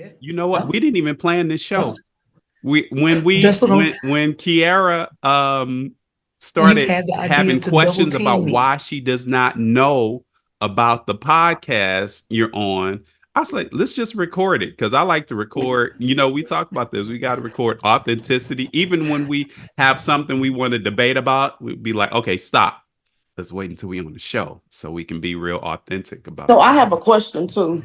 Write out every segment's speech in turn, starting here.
Yeah. You know what? No. We didn't even plan this No. show. We That's what I'm. when Kiara You started had the idea having to double questions team about me. why she does not know about the podcast you're on, I was like, let's just record it because I like to record. You know, we talked about this. We got to record authenticity. Even when we have something we want to debate about, we'd be like, okay, stop. Let's wait until we on the show so we can be real authentic about So I that. have a question too.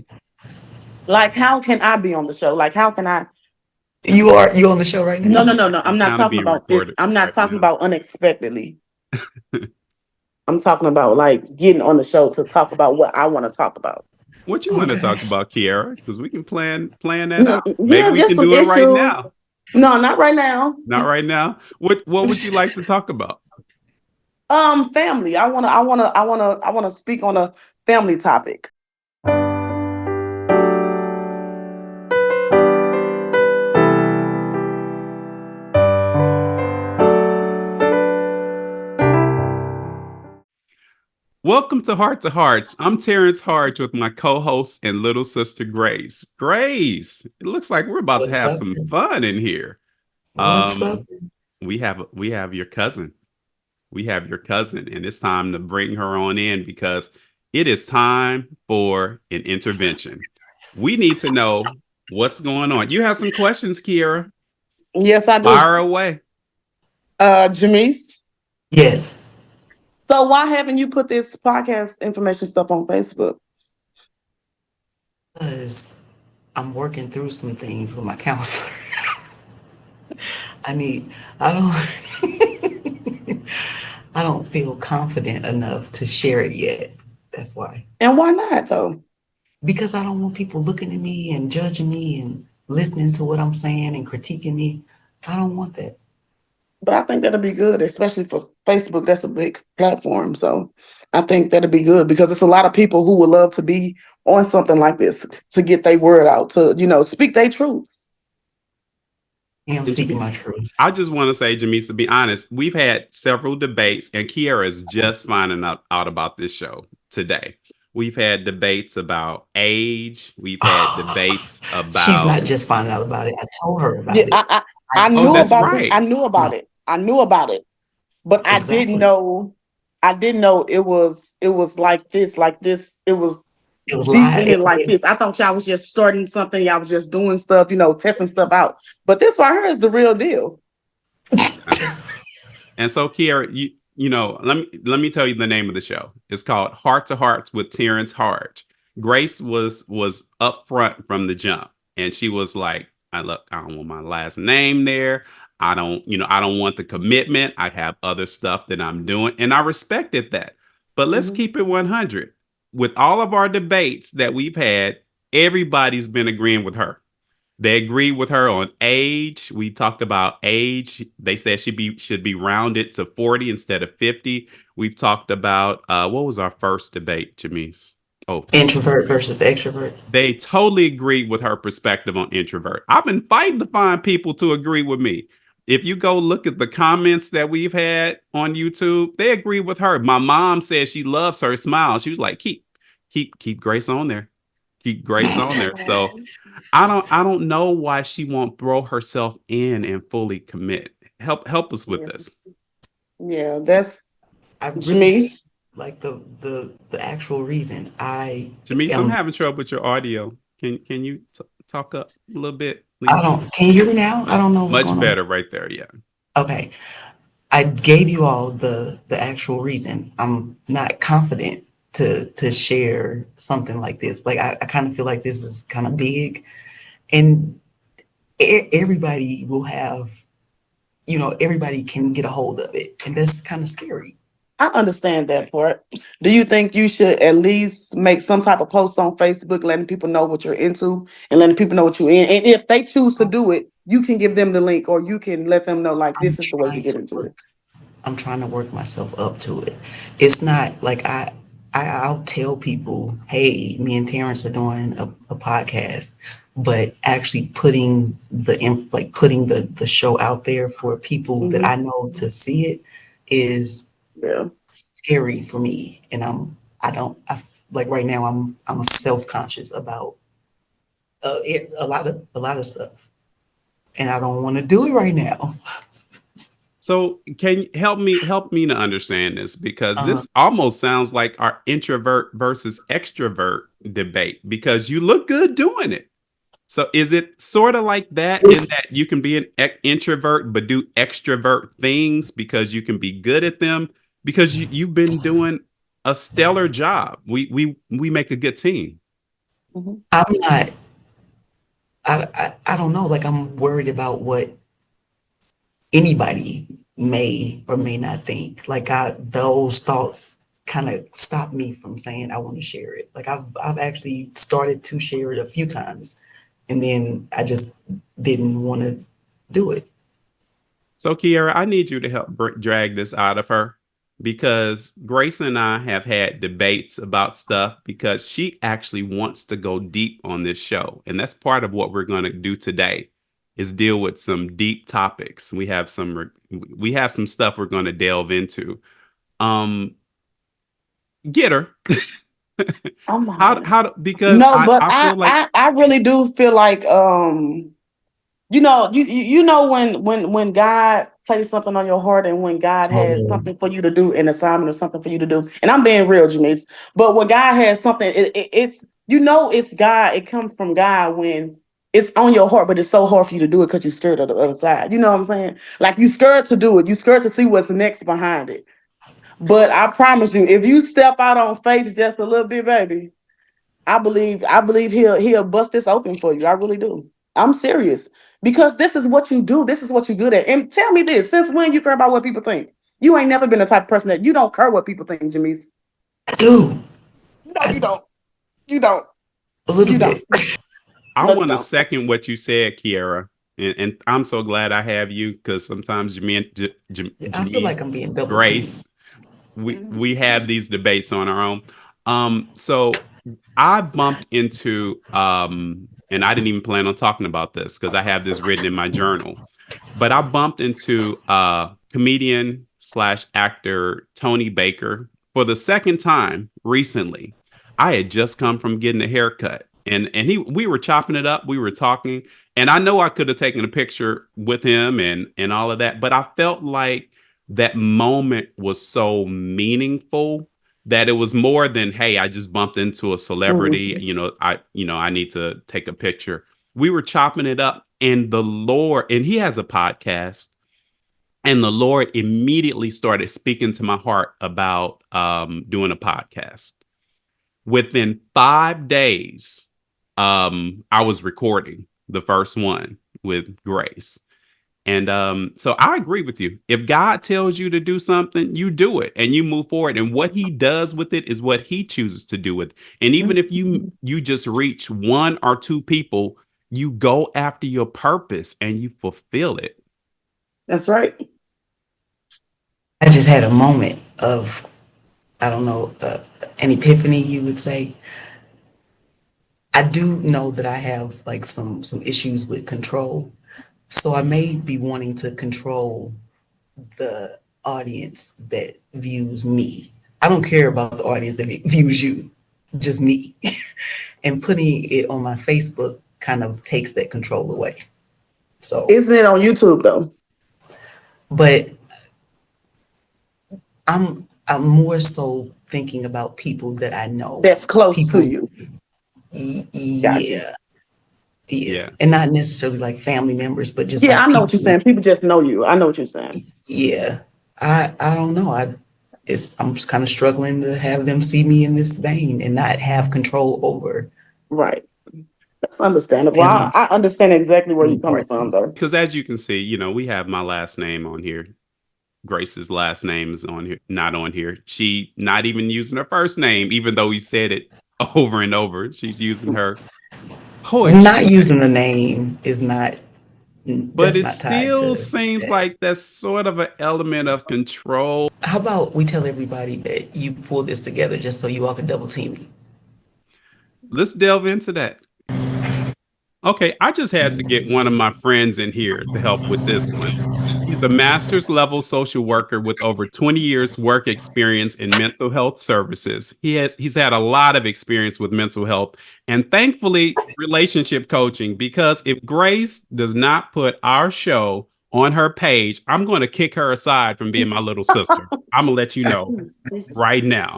Like, how can I be on the show? Like, how can I? You on the show right No, now? no, no, no. You're I'm not kind of talking being about this. recorded I'm not right talking now. about unexpectedly. I'm talking about like getting on the show to talk about what I want to talk about. What you want to Okay. talk about, Kiara? Because we can plan that No, out. Maybe yeah, we just can some do it right issues. now. No, not right now. Not right now. What would you like to talk about? Family. I wanna speak on a family topic. Welcome to Heart to Hearts. I'm Terrence Hart with my co-host and little sister Grace. Grace, it looks like we're about to What's have up? some fun in here. What's up? We have your cousin. We have your cousin, and it's time to bring her on in because it is time for an intervention. We need to know what's going on. You have some questions, Kiera. Yes, I do. Fire away. Janice. Yes. So why haven't you put this podcast information stuff on Facebook? Because I'm working through some things with my counselor. I need. I don't. I don't feel confident enough to share it yet. That's why. And why not though? Because I don't want people looking at me and judging me and listening to what I'm saying and critiquing me. I don't want that. But I think that'll be good, especially for Facebook. That's a big platform. So I think that'll be good because it's a lot of people who would love to be on something like this to get their word out, to, speak their truth. I'm And speaking Jameis, my truth. I just want to say, Jameis, to be honest, we've had several debates, and Kiara is just finding out about this show today. We've had debates about age. We've had debates She's about. not just finding out about it. I told her Yeah, about it. I I Oh, knew that's told about her. this. I right. knew about No, it. I knew about it. But I didn't exactly. know. I didn't know it was like this, like this. It was It was deep in live. it like this. I thought y'all was just starting something. Y'all was just doing stuff, testing stuff out. But this right here is the real deal. Okay. And so, Kiara, let me tell you the name of the show. It's called Heart to Hearts with Terrence Hart. Grace was up front from the jump, and she was like, I don't want my last name there. I don't want the commitment. I have other stuff that I'm doing, and I respected that. But let's Mhm. keep it 100. With all of our debates that we've had, everybody's been agreeing with her. They agreed with her on age. We talked about age. They said she should be rounded to 40 instead of 50. We've talked about what was our first debate, Jamise? Oh, Introvert versus extrovert. they totally agreed with her perspective on introvert. I've been fighting to find people to agree with me. If you go look at the comments that we've had on YouTube, they agree with her. My mom said she loves her smile. She was like, keep Grace on there. Keep Grace on there. So I don't know why she won't throw herself in and fully commit. Help us with Yeah, this. yeah, that's I really Janice. like the actual reason. I Jamise, I'm am. having trouble with your audio. Can you talk up a little bit, I please? don't. Can you hear me now? I don't know what's Much going on. better right there. Yeah. Okay. I gave you all the actual reason. I'm not confident to share something like this. Like I kind of feel like this is kind of big, and everybody will have. Everybody can get a hold of it, and that's kind of scary. I understand that part. Do you think you should at least make some type of post on Facebook letting people know what you're into and letting people know what you're in? And if they choose to do it, you can give them the link or you can let them know like I'm this is the way to trying get to into work. it. I'm trying to work myself up to it. It's not like I'll tell people, hey, me and Terrence are doing a podcast, but actually putting the show out there for people that Hmm. I know to see it is Yeah. scary for me. And I don't, I, like right now, I'm self conscious a lot of stuff, and I don't want to do it right now. So can you help me to understand this, because Uh, this almost sounds like our introvert versus extrovert debate, because you look good doing it. So is it sort of like that, in it's that you can be an introvert but do extrovert things because you can be good at them, because you've been doing a stellar job. We make a good team. Mhm. I'm not. I don't know. Like I'm worried about what anybody may or may not think. Like those thoughts kind of stop me from saying I want to share it. Like I've actually started to share it a few times, and then I just didn't want to do it. So, Kiara, I need you to help drag this out of her, because Grace and I have had debates about stuff, because she actually wants to go deep on this show. And that's part of what we're going to do today, is deal with some deep topics. We have some stuff we're going to delve into. Um get her. I'm Because no, but I I, feel like I I really do feel like you know when God plays something on your heart and when God has Oh, something for you to do, an assignment or something for you to do, and I'm being real, Janice, but when God has something, it's it's God. It comes from God when it's on your heart, but it's so hard for you to do it because you're scared of the other side. You know what I'm saying? Like you scared to do it. You scared to see what's next behind it. But I promise you, if you step out on faith just a little bit, baby, I believe he'll bust this open for you. I really do. I'm serious. Because this is what you do. This is what you're good at. And tell me this, since when you care about what people think? You ain't never been the type of person that you don't care what people think, Jamise. I do. No, I, you don't. You don't. a little You don't. bit. I No, you want to don't. second what you said, Kiara, and I'm so glad I have you, because sometimes I feel like Janice, I'm being double teamed. Grace, we have these debates on our own. So I bumped into and I didn't even plan on talking about this because I have this written in my journal, but I bumped into comedian slash actor Tony Baker for the second time recently. I had just come from getting a haircut, and we were chopping it up, we were talking, and I know I could have taken a picture with him and all of that, but I felt like that moment was so meaningful that it was more than, hey, I just bumped into a celebrity, Mhm. I need to take a picture. We were chopping it up, and the Lord, and he has a podcast, and the Lord immediately started speaking to my heart about doing a podcast. Within 5 days, I was recording the first one with Grace. And so I agree with you. If God tells you to do something, you do it and you move forward. And what he does with it is what he chooses to do with it. And even if you just reach one or two people, you go after your purpose and you fulfill it. That's right. I just had a moment of, I don't know, an epiphany, you would say. I do know that I have like some issues with control. So I may be wanting to control the audience that views me. I don't care about the audience that views you, just me. And putting it on my Facebook kind of takes that control away. So, Isn't it on YouTube though? but I'm more so thinking about people that I know. That's close to People, you. Gotcha. yeah, yeah, Yeah. and not necessarily like family members, but just Yeah, like I know what you're people. saying. People just know you. I know what you're saying. Yeah, I don't know. I'm just kind of struggling to have them see me in this vein and not have control over Right. That's understandable. them I understand exactly where you're seeing coming parts of from me. though. Because as you can see, we have my last name on here. Grace's last name is on here, not on here. She not even using her first name, even though we've said it over and over. She's using her Not poetry name. using the name is not, But that's it not tied still to seems that. like that's sort of an element of control. How about we tell everybody that you pulled this together just so you all can double team me? Let's delve into that. Okay, I just had to get one of my friends in here to help with this one. He's a master's level social worker with over 20 years work experience in mental health services. He's had a lot of experience with mental health and thankfully relationship coaching, because if Grace does not put our show on her page, I'm going to kick her aside from being my little sister. I'm going to let you know right now.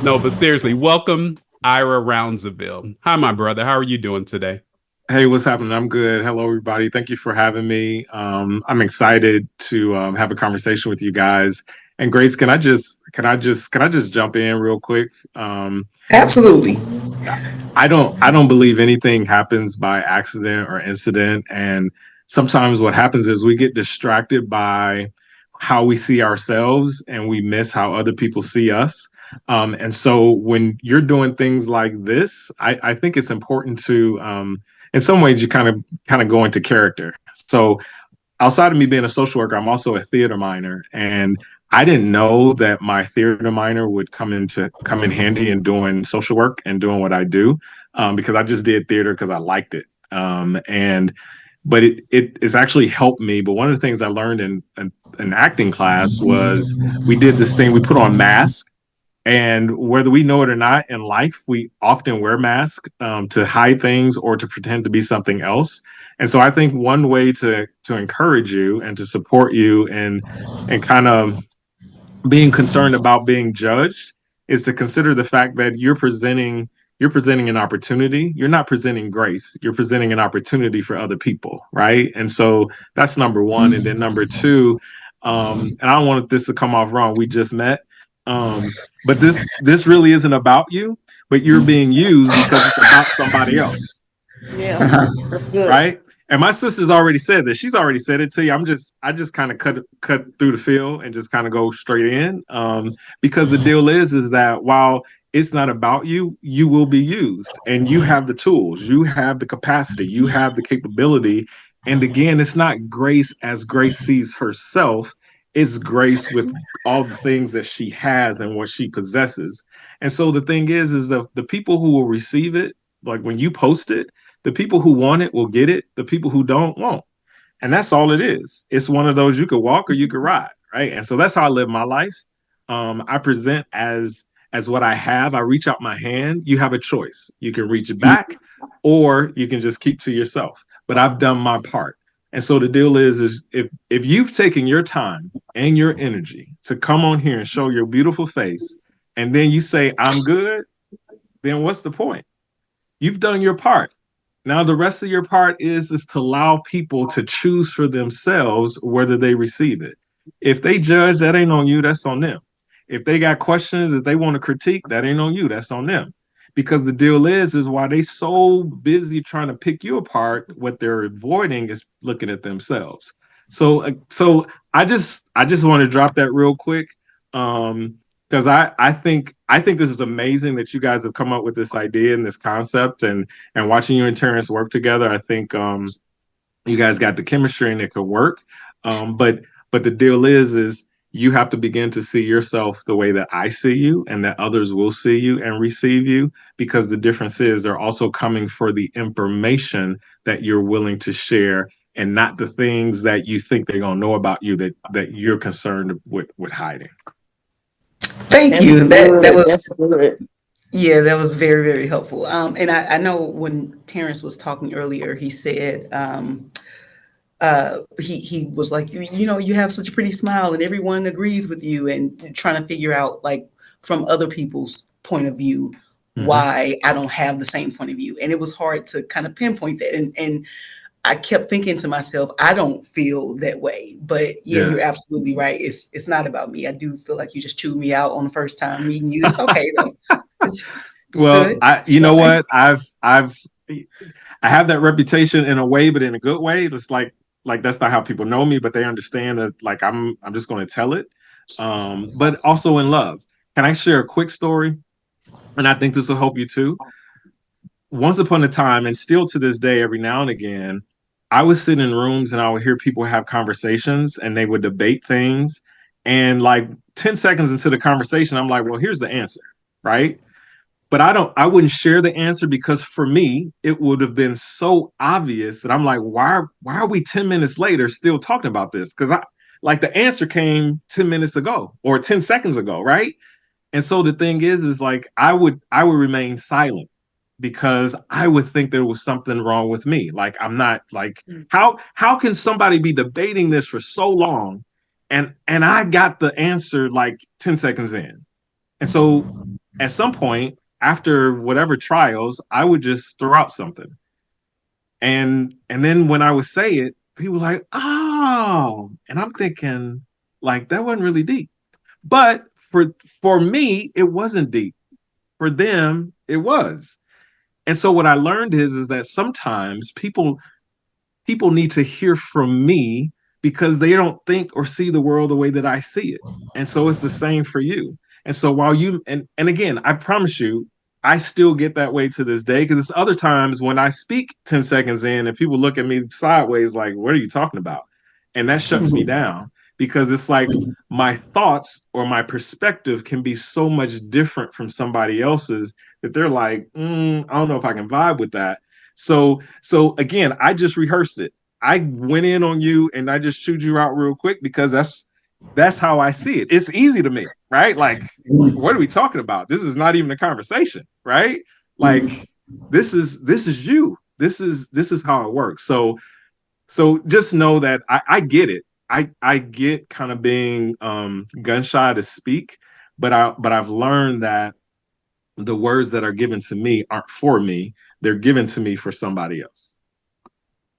No, but seriously, welcome Ira Rounsaville. Hi, my brother. How are you doing today? Hey, what's happening? I'm good. Hello, everybody. Thank you for having me. I'm excited to have a conversation with you guys. And Grace, can I just jump in real quick? Absolutely. I don't believe anything happens by accident or incident. And sometimes what happens is we get distracted by how we see ourselves and we miss how other people see us. And so when you're doing things like this, I think it's important to in some ways you kind of go into character. So outside of me being a social worker, I'm also a theater minor, and I didn't know that my theater minor would come in handy in doing social work and doing what I do, because I just did theater because I liked it. And but it's actually helped me. But one of the things I learned in acting class was we did this thing. We put on masks, and whether we know it or not, in life, we often wear masks to hide things or to pretend to be something else. And so I think one way to encourage you and to support you and kind of being concerned about being judged is to consider the fact that you're presenting an opportunity. You're not presenting grace. You're presenting an opportunity for other people, right? And so that's number one. And then number two, and I don't want this to come off wrong. We just met, but this really isn't about you, but you're being used because it's about somebody else, Yeah, that's good. right? And my sister's already said this. She's already said it to you. I just kind of cut through the field and just kind of go straight in, because the deal is that while it's not about you, you will be used, and you have the tools, you have the capacity, you have the capability. And again, it's not Grace as Grace sees herself. It's Grace with all the things that she has and what she possesses. And so the thing is the people who will receive it, like when you post it, the people who want it will get it. The people who don't won't. And that's all it is. It's one of those, you could walk or you could ride, right? And so that's how I live my life. I present as what I have. I reach out my hand. You have a choice. You can reach back, or you can just keep to yourself. But I've done my part. And so the deal is if you've taken your time and your energy to come on here and show your beautiful face, and then you say I'm good, then what's the point? You've done your part. Now the rest of your part is to allow people to choose for themselves whether they receive it. If they judge, that ain't on you, that's on them. If they got questions, if they want to critique, that ain't on you, that's on them. Because the deal is why they so busy trying to pick you apart, what they're avoiding is looking at themselves. So I just want to drop that real quick. Because I think this is amazing that you guys have come up with this idea and this concept, and watching you and Terrence work together. I think you guys got the chemistry and it could work. But the deal is you have to begin to see yourself the way that I see you, and that others will see you and receive you, because the difference is they're also coming for the information that you're willing to share, and not the things that you think they're gonna know about you that you're concerned with hiding. Thank That's you. That good. was That's good. Yeah, that was very, very helpful. And I know when Terrence was talking earlier, he said he was like, you know, you have such a pretty smile and everyone agrees with you, and trying to figure out, like, from other people's point of view, Mm-hmm. why I don't have the same point of view. And it was hard to kind of pinpoint that. And I kept thinking to myself, I don't feel that way. But yeah, Yeah. you're absolutely right. It's not about me. I do feel like you just chewed me out on the first time meeting you. It's okay though. It's Well, good. I It's you know fine. what? I have that reputation in a way, but in a good way. It's like that's not how people know me, but they understand that, like, I'm just going to tell it. But also in love. Can I share a quick story? And I think this will help you too. Once upon a time, and still to this day, every now and again, I would sit in rooms and I would hear people have conversations and they would debate things. And like 10 seconds into the conversation, I'm like, well, here's the answer, right? but I wouldn't share the answer because for me, it would have been so obvious that I'm like, why are we 10 minutes later still talking about this? Because like the answer came 10 minutes ago or 10 seconds ago, right? And so the thing is like I would remain silent because I would think there was something wrong with me. Like I'm not like how can somebody be debating this for so long and I got the answer like 10 seconds in. And so at some point after whatever trials, I would just throw out something. And then when I would say it, people were like, "Oh." And I'm thinking like that wasn't really deep. But for me, it wasn't deep. For them, it was. And so what I learned is that sometimes people need to hear from me because they don't think or see the world the way that I see it. And so it's the same for you. And so while you and again, I promise you, I still get that way to this day because it's other times when I speak 10 seconds in and people look at me sideways like, what are you talking about? And that shuts me down because it's like my thoughts or my perspective can be so much different from somebody else's that they're like, I don't know if I can vibe with that. So again, I just rehearsed it. I went in on you and I just chewed you out real quick because that's how I see it. It's easy to me, right? Like, what are we talking about? This is not even a conversation, right? Like, this is you. This is how it works. So just know that I get it. I get kind of being gun shy to speak, but I've learned that the words that are given to me aren't for me. They're given to me for somebody else.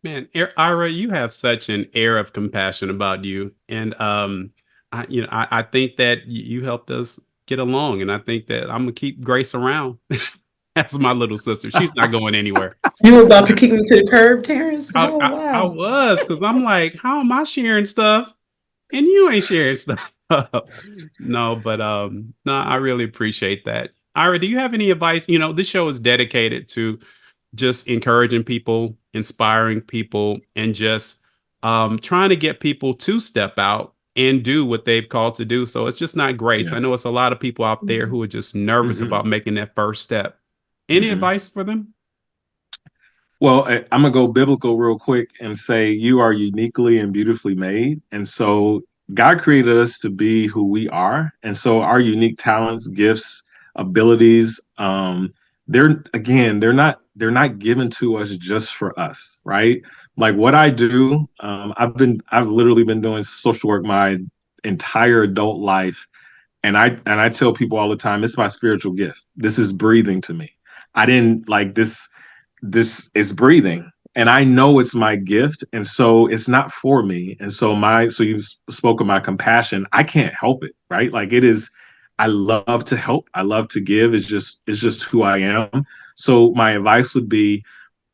Man, Ira, you have such an air of compassion about you, and I think that you helped us get along, and I think that I'm gonna keep Grace around as my little sister. She's not going anywhere. You were about to kick me to the curb, Terrence? I, Oh, I wow. was because I'm like, how am I sharing stuff and you ain't sharing stuff? No, but no, I really appreciate that. Ira, do you have any advice? This show is dedicated to just encouraging people, inspiring people, and just trying to get people to step out and do what they've called to do. So it's just not Grace. Yeah. I know it's a lot of people out there who are just nervous about making that first step. Any advice for them? Well, I'm gonna go biblical real quick and say you are uniquely and beautifully made, and so God created us to be who we are, and so our unique talents, gifts, abilities, they're not given to us just for us, right? Like what I do, I've literally been doing social work my entire adult life, and I tell people all the time, it's my spiritual gift. This is breathing to me. I didn't like this is breathing and I know it's my gift and so it's not for me and so you spoke of my compassion. I can't help it, right? Like it is. I love to help, I love to give. It's just who I am. So my advice would be,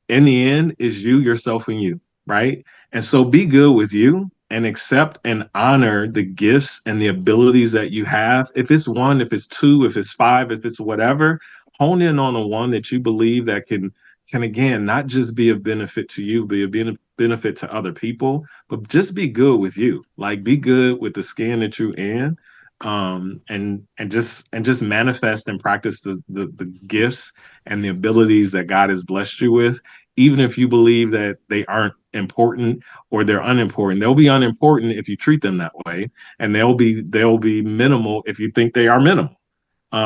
in the end, is you, yourself, and you, right? And so be good with you and accept and honor the gifts and the abilities that you have. If it's one, if it's two, if it's five, if it's whatever, hone in on the one that you believe that can again not just be a benefit to you, be a benefit to other people, but just be good with you. Like be good with the skin that you're in, and just manifest and practice the gifts and the abilities that God has blessed you with, even if you believe that they aren't important or they're unimportant. They'll be unimportant if you treat them that way, and they'll be minimal if you think they are minimal,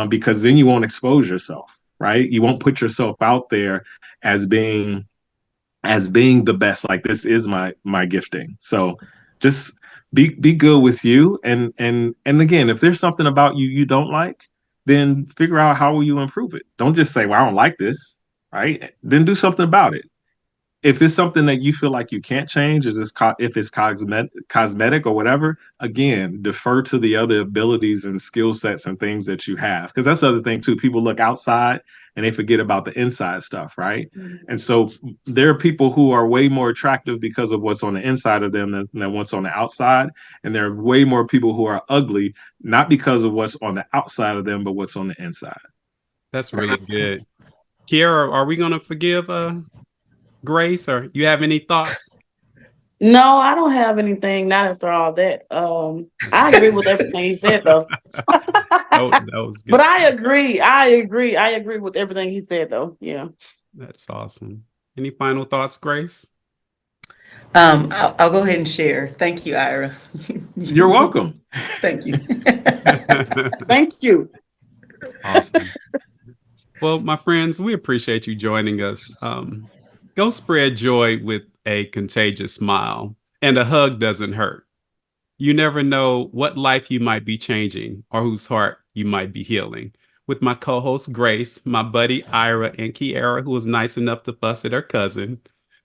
because then you won't expose yourself, right? You won't put yourself out there as being the best. Like this is my gifting. So just be good with you, and again, if there's something about you you don't like, then figure out how will you improve it. Don't just say, well, I don't like this, right? Then do something about it. If it's something that you feel like you can't change, if it's cosmetic or whatever, again, defer to the other abilities and skill sets and things that you have. Because that's the other thing too. People look outside and they forget about the inside stuff, right? And so there are people who are way more attractive because of what's on the inside of them than what's on the outside. And there are way more people who are ugly, not because of what's on the outside of them, but what's on the inside. That's really good. Kiara, are we going to forgive Grace, or you have any thoughts? No, I don't have anything, not after all that. I agree with everything you said, though. that was good. But I agree with everything he said, though. Yeah. That's awesome. Any final thoughts, Grace? I'll go ahead and share. Thank you, Ira. You're welcome. Thank you. Thank you. That's awesome. Well, my friends, we appreciate you joining us. Go spread joy with a contagious smile, and a hug doesn't hurt. You never know what life you might be changing or whose heart you might be healing. With my co-host Grace, my buddy Ira, and Kiara, who was nice enough to fuss at her cousin.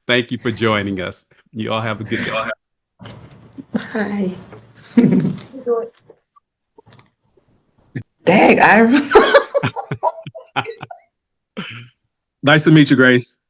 Thank you for joining us. You all have a good day. Bye. Dag, Ira. Nice to meet you, Grace.